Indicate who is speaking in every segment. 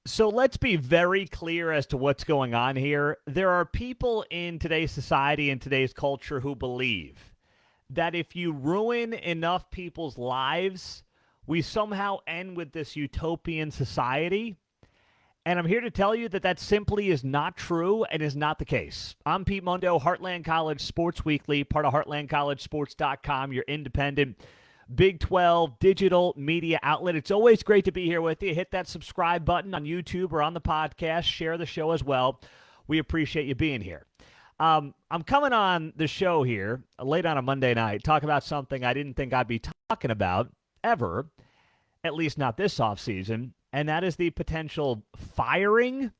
Speaker 1: So let's be very clear as to what's going on here. There are people in today's society and today's culture who believe that if you ruin enough people's lives, we somehow end with this utopian society. And I'm here to tell you that that simply is not true and is not the case. I'm Pete Mundo, Heartland College Sports Weekly, part of heartlandcollegesports.com, your independent Big 12 digital media outlet. It's always great to be here with you. Hit that subscribe button on YouTube or on the podcast. Share the show as well. We appreciate you being here. I'm coming on the show here late on a Monday night, talk about something I didn't think I'd be talking about ever, at least not this offseason, and that is the potential firing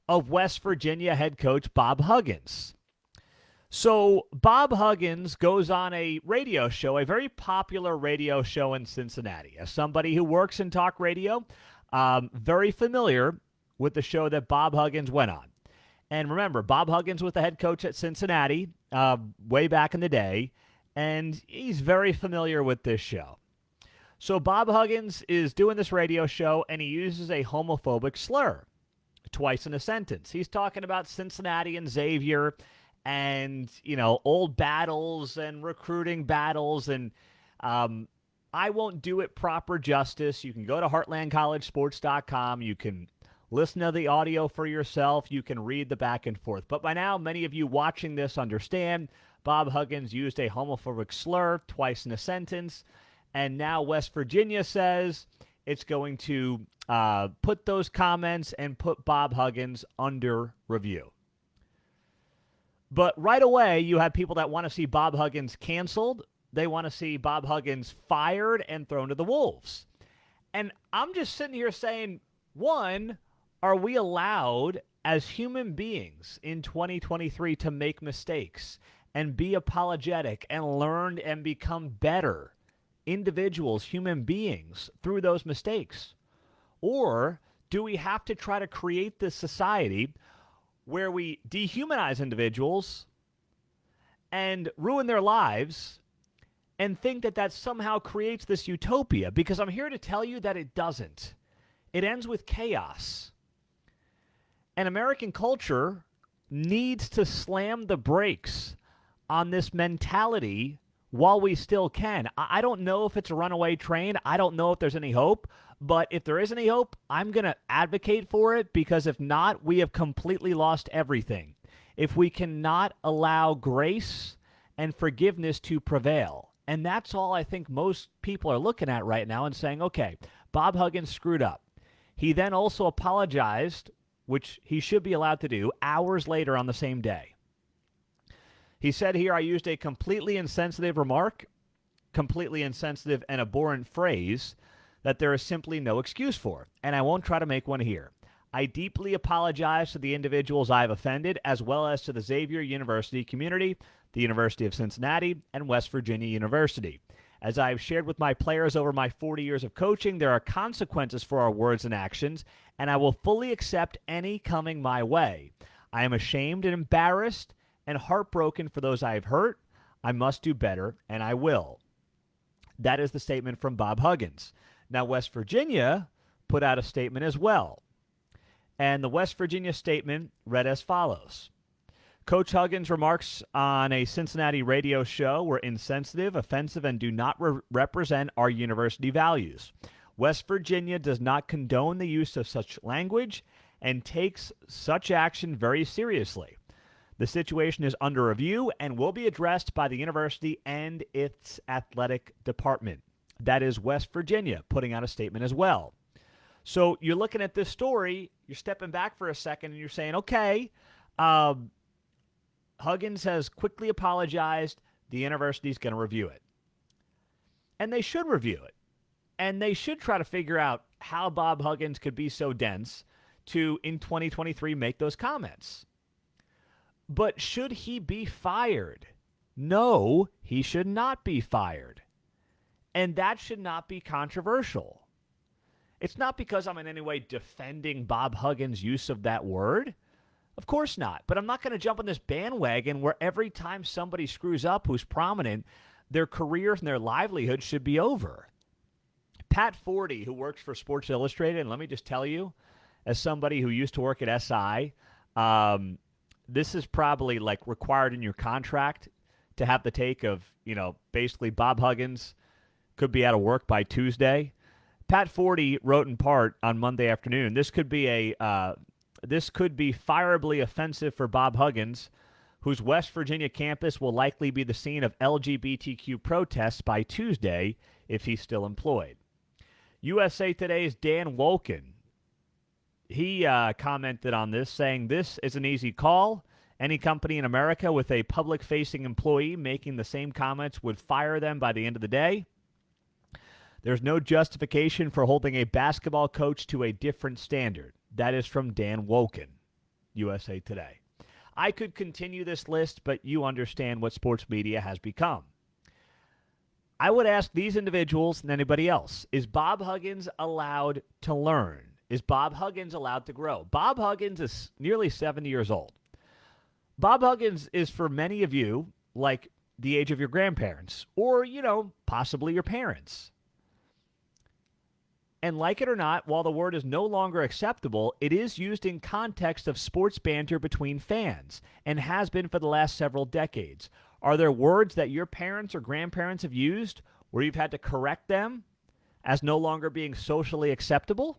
Speaker 1: of West Virginia head coach Bob Huggins. So Bob Huggins goes on a radio show, a very popular radio show in Cincinnati. As somebody who works in talk radio, very familiar with the show that Bob Huggins went on. And remember, Bob Huggins was the head coach at Cincinnati way back in the day, and he's very familiar with this show. So Bob Huggins is doing this radio show, and he uses a homophobic slur twice in a sentence. He's talking about Cincinnati and Xavier and, old battles and recruiting battles. And I won't do it proper justice. You can go to heartlandcollegesports.com. You can listen to the audio for yourself. You can read the back and forth. But by now, many of you watching this understand Bob Huggins used a homophobic slur twice in a sentence. And now West Virginia says it's going to put those comments and put Bob Huggins under review. But right away, you have people that want to see Bob Huggins canceled. They want to see Bob Huggins fired and thrown to the wolves. And I'm just sitting here saying, one, are we allowed as human beings in 2023 to make mistakes and be apologetic and learn and become better individuals, human beings, through those mistakes? Or do we have to try to create this society where we dehumanize individuals and ruin their lives and think that that somehow creates this utopia? Because I'm here to tell you that it doesn't. It ends with chaos. And American culture needs to slam the brakes on this mentality while we still can. I don't know if it's a runaway train. I don't know if there's any hope. But if there is any hope, I'm going to advocate for it, because if not, we have completely lost everything. If we cannot allow grace and forgiveness to prevail. And that's all I think most people are looking at right now and saying, okay, Bob Huggins screwed up. He then also apologized, which he should be allowed to do, hours later on the same day. He said here, I used a completely insensitive remark, completely insensitive and abhorrent phrase that there is simply no excuse for, and I won't try to make one here. I deeply apologize to the individuals I have offended, as well as to the Xavier University community, the University of Cincinnati, and West Virginia University. As I have shared with my players over my 40 years of coaching, there are consequences for our words and actions, and I will fully accept any coming my way. I am ashamed and embarrassed and heartbroken for those I have hurt. I must do better, and I will. That is the statement from Bob Huggins. Now, West Virginia put out a statement as well. And the West Virginia statement read as follows. Coach Huggins' remarks on a Cincinnati radio show were insensitive, offensive, and do not represent our university values. West Virginia does not condone the use of such language and takes such action very seriously. The situation is under review and will be addressed by the university and its athletic department. That is West Virginia putting out a statement as well. So you're looking at this story, you're stepping back for a second, and you're saying, okay, Huggins has quickly apologized. The university's going to review it. And they should review it. And they should try to figure out how Bob Huggins could be so dense to, in 2023, make those comments. But should he be fired? No, he should not be fired. And that should not be controversial. It's not because I'm in any way defending Bob Huggins' use of that word. Of course not. But I'm not going to jump on this bandwagon where every time somebody screws up who's prominent, their careers and their livelihood should be over. Pat Forty, who works for Sports Illustrated, and let me just tell you, as somebody who used to work at SI, this is probably like required in your contract to have the take of, basically Bob Huggins could be out of work by Tuesday. Pat Forty wrote in part on Monday afternoon, this could be fireably offensive for Bob Huggins, whose West Virginia campus will likely be the scene of LGBTQ protests by Tuesday if he's still employed. USA Today's Dan Wolken, he commented on this, saying, "This is an easy call. Any company in America with a public-facing employee making the same comments would fire them by the end of the day. There's no justification for holding a basketball coach to a different standard." That is from Dan Wolken, USA Today. I could continue this list, but you understand what sports media has become. I would ask these individuals and anybody else, is Bob Huggins allowed to learn? Is Bob Huggins allowed to grow? Bob Huggins is nearly 70 years old. Bob Huggins is, for many of you, like the age of your grandparents or, possibly your parents. And like it or not, while the word is no longer acceptable, it is used in context of sports banter between fans and has been for the last several decades. Are there words that your parents or grandparents have used where you've had to correct them as no longer being socially acceptable?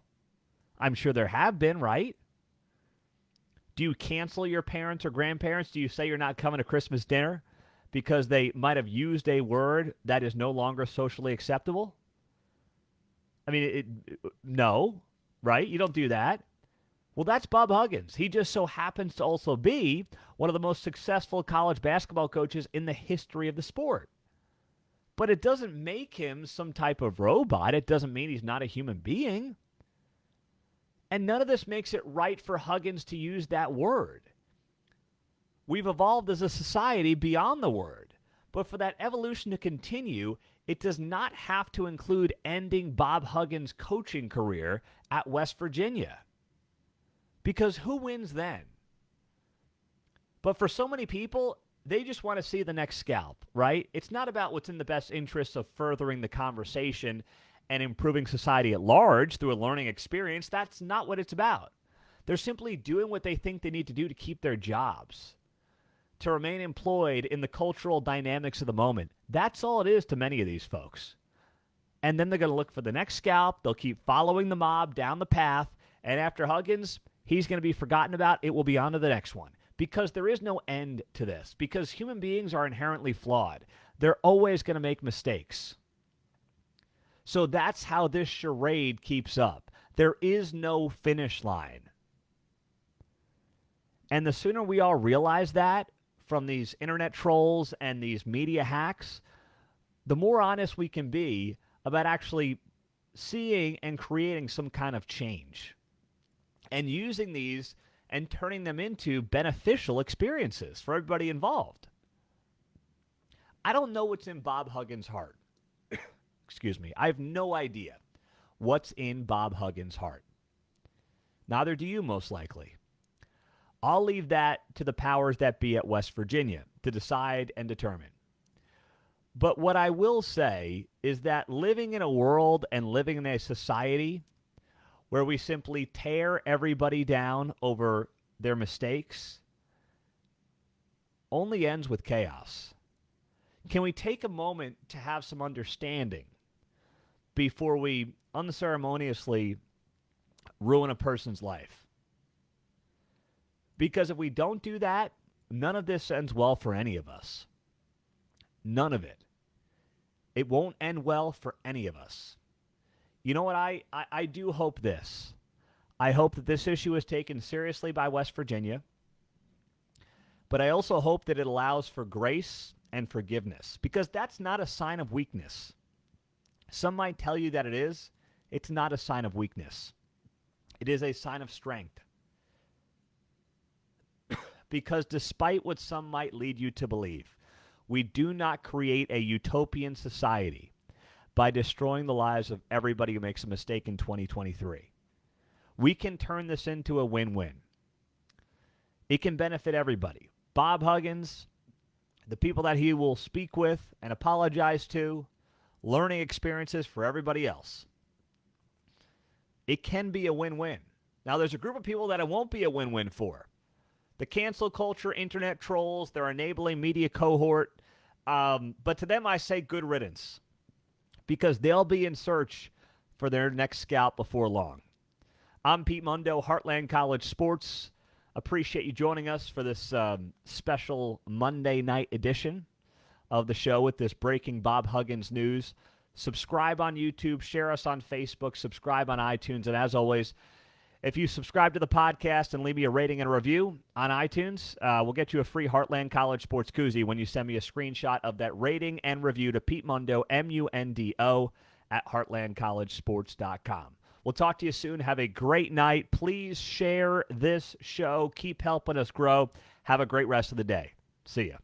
Speaker 1: I'm sure there have been, right? Do you cancel your parents or grandparents? Do you say you're not coming to Christmas dinner because they might have used a word that is no longer socially acceptable? I mean, no, right? You don't do that. Well, that's Bob Huggins. He just so happens to also be one of the most successful college basketball coaches in the history of the sport. But it doesn't make him some type of robot. It doesn't mean he's not a human being. And none of this makes it right for Huggins to use that word. We've evolved as a society beyond the word. But for that evolution to continue, it does not have to include ending Bob Huggins' coaching career at West Virginia. Because who wins then? But for so many people, they just want to see the next scalp, right? It's not about what's in the best interests of furthering the conversation and improving society at large through a learning experience. That's not what it's about. They're simply doing what they think they need to do to keep their jobs, to remain employed in the cultural dynamics of the moment. That's all it is to many of these folks. And then they're going to look for the next scalp. They'll keep following the mob down the path. And after Huggins, he's going to be forgotten about. It will be on to the next one. Because there is no end to this. Because human beings are inherently flawed. They're always going to make mistakes. So that's how this charade keeps up. There is no finish line. And the sooner we all realize that from these internet trolls and these media hacks, the more honest we can be about actually seeing and creating some kind of change and using these and turning them into beneficial experiences for everybody involved. I don't know what's in Bob Huggins' heart. Excuse me. I have no idea what's in Bob Huggins' heart. Neither do you, most likely. I'll leave that to the powers that be at West Virginia to decide and determine. But what I will say is that living in a world and living in a society where we simply tear everybody down over their mistakes only ends with chaos. Can we take a moment to have some understanding before we unceremoniously ruin a person's life? Because if we don't do that, none of this ends well for any of us. None of it. It won't end well for any of us. You know what? I do hope this. I hope that this issue is taken seriously by West Virginia. But I also hope that it allows for grace and forgiveness. Because that's not a sign of weakness. Some might tell you that it is. It's not a sign of weakness. It is a sign of strength. Because despite what some might lead you to believe, we do not create a utopian society by destroying the lives of everybody who makes a mistake in 2023. We can turn this into a win-win. It can benefit everybody. Bob Huggins, the people that he will speak with and apologize to, learning experiences for everybody else. It can be a win-win. Now, there's a group of people that it won't be a win-win for. The cancel culture, internet trolls, their enabling media cohort. But to them, I say good riddance, because they'll be in search for their next scalp before long. I'm Pete Mundo, Heartland College Sports. Appreciate you joining us for this special Monday night edition of the show with this breaking Bob Huggins news. Subscribe on YouTube, share us on Facebook, subscribe on iTunes, and as always, if you subscribe to the podcast and leave me a rating and a review on iTunes, we'll get you a free Heartland College Sports koozie when you send me a screenshot of that rating and review to Pete Mundo, MUNDO, at heartlandcollegesports.com. We'll talk to you soon. Have a great night. Please share this show. Keep helping us grow. Have a great rest of the day. See ya.